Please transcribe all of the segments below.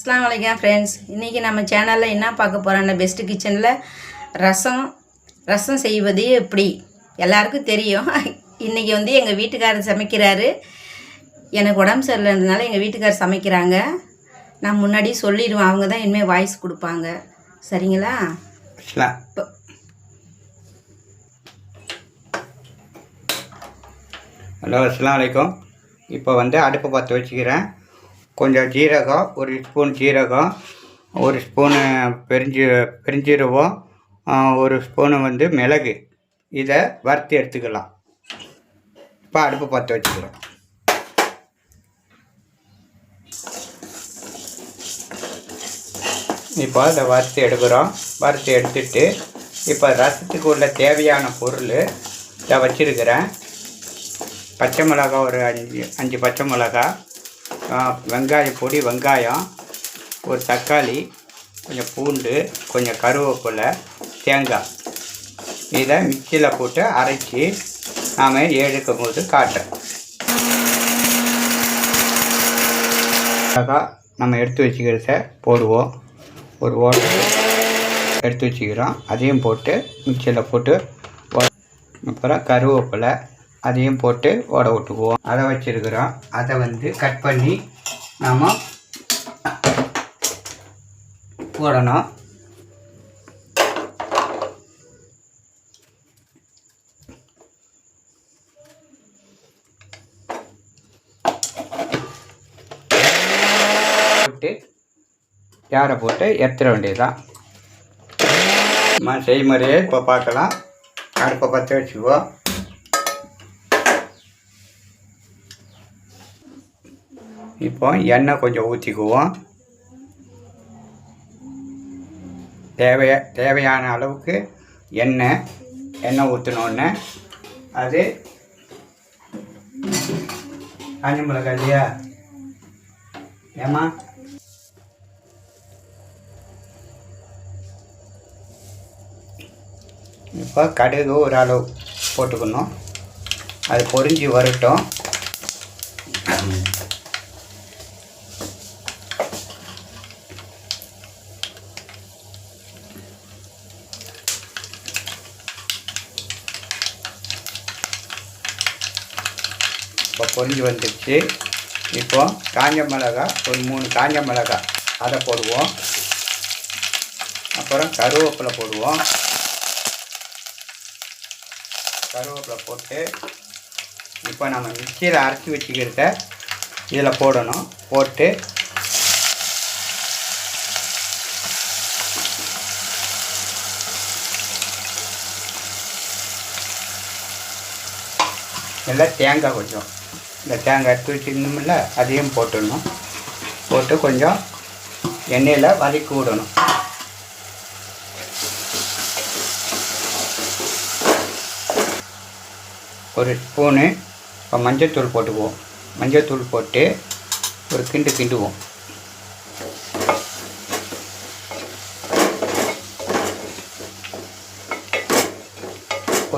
அஸ்ஸலாமு அலைக்கும் ஃப்ரெண்ட்ஸ். இன்றைக்கி நம்ம சேனலில் என்ன பார்க்க போகிறோன்னா பெஸ்ட்டு கிச்சனில் ரசம் செய்வது எப்படி எல்லாருக்கும் தெரியும். இன்றைக்கி எங்கள் வீட்டுக்காரர் சமைக்கிறாரு. எனக்கு உடம்பு சரியில்லைன்றதுனால எங்கள் வீட்டுக்காரர் சமைக்கிறாங்க. நான் முன்னாடி சொல்லிடுவேன், அவங்க தான் இனிமேல் வாய்ஸ் கொடுப்பாங்க. சரிங்களா? ஹலோ, அஸ்ஸலாமு அலைக்கும். இப்போ அடுப்பை பற்ற வச்சுக்கிறேன். கொஞ்சம் ஜீரகம், ஒரு ஸ்பூன் ஜீரகம், ஒரு ஸ்பூனு பெருஞ்சீரகம், ஒரு ஸ்பூனு மிளகு, இதை வறுத்து எடுத்துக்கலாம். இப்போ அடுப்பு பற்ற வச்சுக்கிறோம். இப்போ இதை வறுத்து எடுக்கிறோம். வறுத்து எடுத்துட்டு இப்போ ரசத்துக்கு உள்ள தேவையான பொருள் இதை வச்சுருக்கிறேன். பச்சை மிளகா ஒரு அஞ்சு பச்சை மிளகா, வெங்காயம் பொடி, வெங்காயம், ஒரு தக்காளி, கொஞ்சம் பூண்டு, கொஞ்சம் கருவேப்பிலை, தேங்காய், இதை மிக்சியில் போட்டு அரைச்சி நாம் எடுக்கும் போது காட்டுறேன். மிளகா நம்ம எடுத்து வச்சுக்கிறத போடுவோம். ஒரு ஓட்டை எடுத்து வச்சுக்கிறோம், அதையும் போட்டு மிக்சியில் போட்டு, அப்புறம் கருவேப்பிலை அதையும் போட்டு ஓட விட்டுக்குவோம். அதை வச்சுருக்கிறோம். அதை கட் பண்ணி நாம் போடணும். போட்டு யாரை போட்டு எடுத்துட வேண்டியதுதான். செய்முறையே இப்போ பார்க்கலாம். அடுப்பை பற்ற வச்சுக்குவோம். இப்போ எண்ணெய் கொஞ்சம் ஊற்றிக்குவோம். தேவையான அளவுக்கு எண்ணெய் ஊற்றினோடனே அது காஞ்ச மிளகாய் இல்லையா ஏமா, இப்போ கடுகு ஒரு அளவு போட்டுக்கணும். அது பொரிஞ்சு வரட்டும். இப்போ பொரிஞ்சு வந்துடுச்சு. இப்போ காஞ்ச மிளகா ஒரு 3 காஞ்ச மிளகா அதை போடுவோம். அப்புறம் கருவேப்பிலை போடுவோம். கருவேப்பிலை போட்டு இப்போ நம்ம மிக்சியில் அரைச்சி வச்சுக்கிறத இதில் போடணும். போட்டு எல்லாம் தேங்காய், கொஞ்சம் இந்த தேங்காய் எடுத்து வச்சுக்கணுமில்ல, அதையும் போட்டுடணும். போட்டு கொஞ்சம் எண்ணெயில் வதக்கி விடணும். ஒரு ஸ்பூனு இப்போ மஞ்சள்தூள் போட்டுக்குவோம். மஞ்சள்தூள் போட்டு ஒரு கிண்டுவோம்.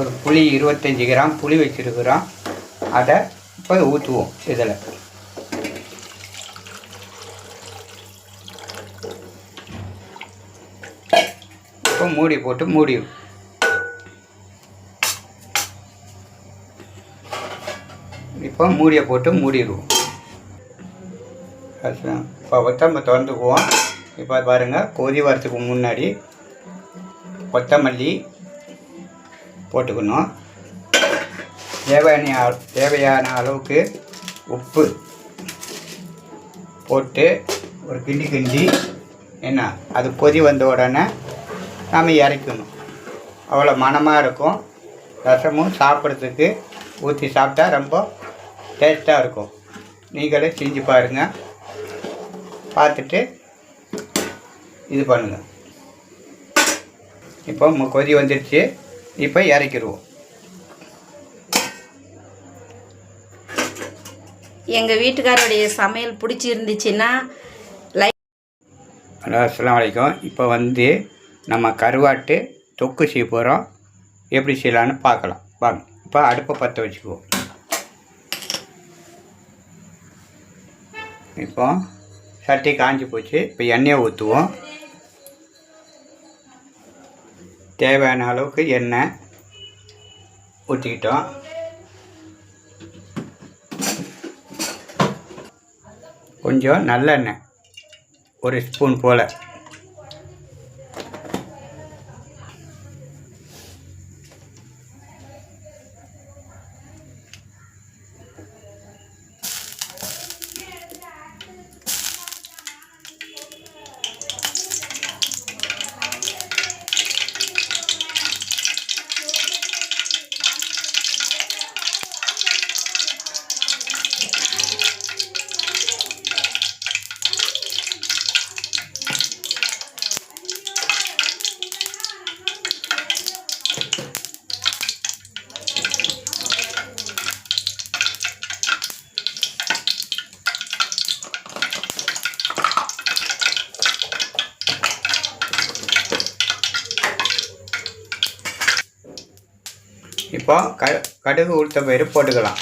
ஒரு புளி 25 கிராம் புளி வச்சுருக்குறோம். அதை இப்போ ஊற்றுவோம். இதில் இப்போ மூடி போட்டு மூடிடும். இப்போ மூடியை போட்டு மூடிடுவோம். இப்போ நம்ம திறந்துக்குவோம். இப்போ பாருங்கள், கொதி வரத்துக்கு முன்னாடி கொத்தமல்லி போட்டுக்கணும். தேவையான அளவுக்கு உப்பு போட்டு ஒரு கிண்டி என்ன அது கொதி வந்த உடனே நாம் இறக்கணும். அவ்வளோ மணமாக இருக்கும். ரசமும் சாப்பிட்றதுக்கு ஊற்றி சாப்பிட்டா ரொம்ப டேஸ்ட்டாக இருக்கும். நீங்களே செஞ்சு பாருங்கள். பார்த்துட்டு இது பண்ணுங்கள். இப்போ கொதி வந்துடுச்சு. இப்போ இறக்கிடுவோம். எங்கள் வீட்டுக்காரருடைய சமையல் பிடிச்சிருந்துச்சுன்னா ஹலோ, அஸ்ஸலாமு அலைக்கும். இப்போ நம்ம கருவாட்டு தொக்கு செய்ய போகிறோம். எப்படி செய்யலான்னு பார்க்கலாம் வாங்க. இப்போ அடுப்பை பற்ற வச்சுக்குவோம். இப்போ சட்டி காஞ்சி போச்சு. இப்போ எண்ணெயை ஊற்றுவோம். தேவையான அளவுக்கு எண்ணெய் ஊற்றிக்கிட்டோம். கொஞ்சம் நல்லெண்ணெய் 1 ஸ்பூன் போல். இப்போ கடுகு உளுத்தம் பயிறு போட்டுக்கலாம்.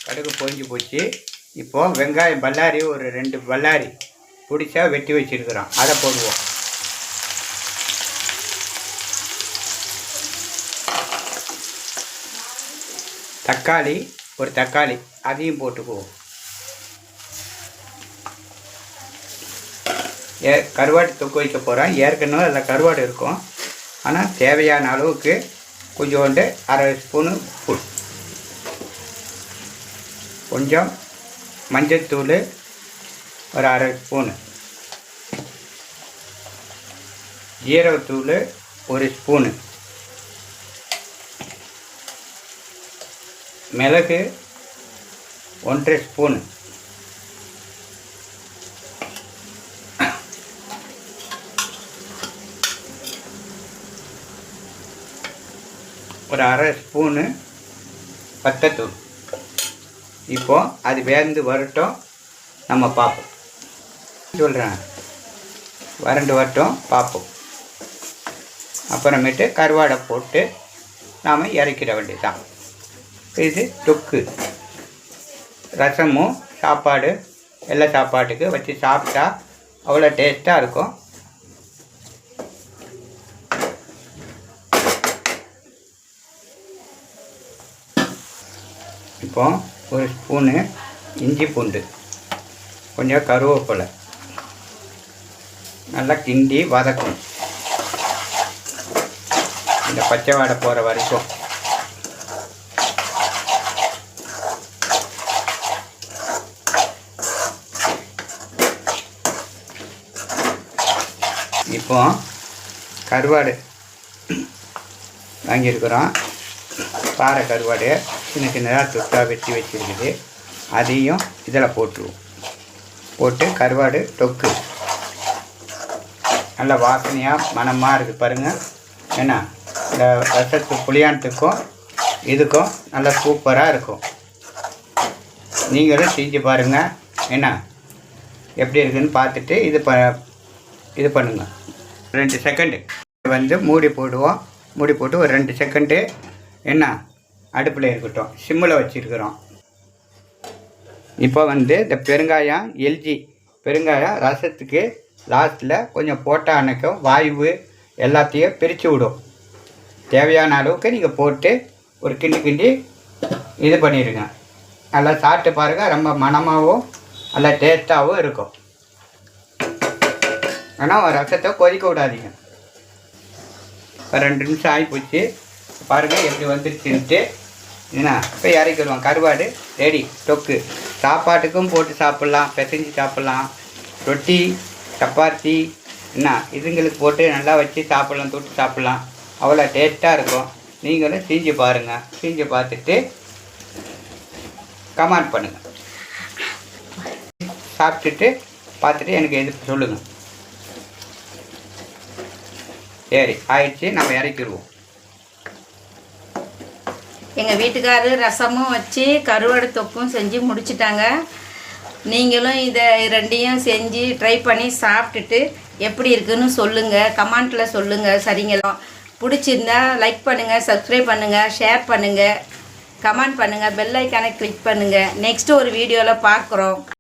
கடுகு பொரிஞ்சு போச்சு. இப்போது வெங்காயம் பல்லாரி ஒரு 2 பல்லாரி பிடிச்சா வெட்டி வச்சுருக்கிறோம், அதை போடுவோம். தக்காளி ஒரு தக்காளி அதையும் போட்டுக்குவோம். கருவாடு தொக்கு வைக்க போகிறோம். ஏற்கனவே அதில் கருவாடு இருக்கும். ஆனால் தேவையான அளவுக்கு கொஞ்சோண்டு 1/2 ஸ்பூனு உப்பு, கொஞ்சம் மஞ்சள்தூள் ஒரு 1/2 ஸ்பூனு, ஜீரகத்தூள் 1 ஸ்பூனு, மிளகு 1/2 ஸ்பூனு, ஒரு 1/2 ஸ்பூனு பத்தைத்தூள். இப்போது அது வேந்து வரட்டும், நம்ம பார்ப்போம். சொல்கிறேன், வறண்டு வரட்டும் பார்ப்போம். அப்புறமேட்டு கருவாடை போட்டு நாம் இறக்கிட வேண்டியதுதான். இது தொக்கு. ரசமும் சாப்பாடு எல்லா சாப்பாட்டுக்கு வச்சு சாப்பிட்டா அவ்வளோ டேஸ்ட்டாக இருக்கும். இப்போ 1 ஸ்பூனு இஞ்சி பூண்டு, கொஞ்சம் கருவேப்பிலை நல்லா கிண்டி வதக்கணும். இந்த பச்சை வாடை போகிற வரைக்கும். இப்போ கருவாடு வாங்கியிருக்கிறோம். பாறை கருவாடு சின்ன சின்னதாக தொட்டாக வெட்டி வச்சுருக்குது. அதையும் இதில் போட்டுருவோம். போட்டு கருவாடு தொக்கு நல்லா வாசனையாக மணமாக இருக்குது பாருங்கள். ஏன்னா இந்த ரசத்து புளியானத்துக்கும் இதுக்கும் நல்லா சூப்பராக இருக்கும். நீங்களும் செஞ்சு பாருங்கள். என்ன எப்படி இருக்குதுன்னு பார்த்துட்டு இது பண்ணுங்கள். 2 செகண்டு வந்து மூடி போடுவோம். மூடி போட்டு ஒரு 2 செகண்டு என்ன அடுப்பில் இருக்கட்டும், சிம்மில் வச்சுருக்குறோம். இப்போ வந்து இந்த பெருங்காயம், எல்ஜி பெருங்காயம் ரசத்துக்கு லாஸ்ட்டில் கொஞ்சம் போட்டால் அன்னைக்கும் வாய்வு எல்லாத்தையும் பிரித்து விடும். தேவையான அளவுக்கு நீங்கள் போட்டு ஒரு கிண்டி இது பண்ணிடுங்க. நல்லா சாப்பிட்டு பாருங்கள். ரொம்ப மணமாகவும் நல்லா டேஸ்ட்டாகவும் இருக்கும். ஆனால் ரசத்தை கொதிக்க விடாதீங்க. இப்போ 2 நிமிஷம் ஆகி போச்சு. பாருங்கள் எப்படி வந்துருச்சுன்ட்டு. என்ன இப்போ இறக்கிடுவோம். கருவாடு ரெடி. தொக்கு சாப்பாட்டுக்கும் போட்டு சாப்பிட்லாம், பிசைஞ்சு சாப்பிட்லாம். ரொட்டி சப்பாத்தி என்ன இதுங்களுக்கு போட்டு நல்லா வச்சு சாப்பிட்லாம், தொட்டு சாப்பிட்லாம். அவ்வளோ டேஸ்ட்டாக இருக்கும். நீங்களும் செஞ்சு பாருங்கள். செஞ்சு பார்த்துட்டு கமெண்ட் பண்ணுங்கள். சாப்பிட்டுட்டு பார்த்துட்டு எனக்கு எது சொல்லுங்கள். சரி ஆயிடுச்சு, நம்ம இறக்கிடுவோம். எங்கள் வீட்டுக்காரர் ரசமும் வச்சு கருவாடு தொக்கும் செஞ்சு முடிச்சிட்டாங்க. நீங்களும் இதை 2ஐயும் செஞ்சு ட்ரை பண்ணி சாப்பிட்டுட்டு எப்படி இருக்குன்னு சொல்லுங்கள், கமெண்ட்டில் சொல்லுங்கள். சரிங்களா? பிடிச்சிருந்தா லைக் பண்ணுங்கள், சப்ஸ்கிரைப் பண்ணுங்கள், ஷேர் பண்ணுங்கள், கமெண்ட் பண்ணுங்கள், பெல் ஐக்கானை கிளிக் பண்ணுங்கள். நெக்ஸ்ட்டு ஒரு வீடியோவில் பார்க்குறோம்.